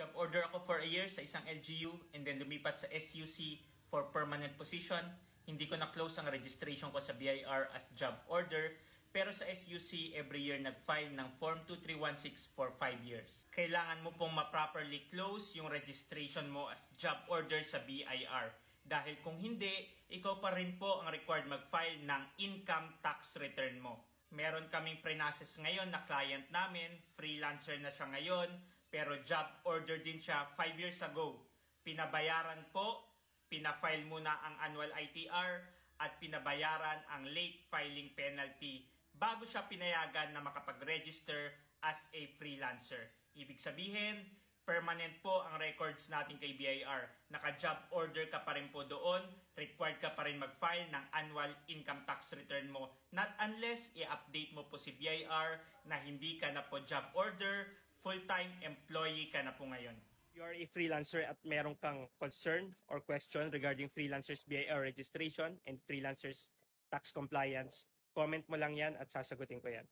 Nag-job order ako for a year sa isang LGU and then lumipat sa SUC for permanent position. Hindi ko na-close ang registration ko sa BIR as job order. Pero sa SUC, every year nag-file ng Form 2316 for 5 years. Kailangan mo pong ma-properly close yung registration mo as job order sa BIR. Dahil kung hindi, ikaw pa rin po ang required mag-file ng income tax return mo. Meron kaming pre-nases ngayon na client namin, freelancer na siya ngayon, pero job order din siya 5 years ago. Pinabayaran po, pinafile muna ang annual ITR at pinabayaran ang late filing penalty bago siya pinayagan na makapag-register as a freelancer. Ibig sabihin, permanent po ang records natin kay BIR. Naka-job order ka pa rin po doon, required ka pa rin mag-file ng annual income tax return mo. Not unless i-update mo po si BIR na hindi ka na po job order, full-time employee ka na po ngayon. You are a freelancer at meron kang concern or question regarding freelancers BIR registration and freelancers tax compliance, comment mo lang yan at sasagutin ko yan.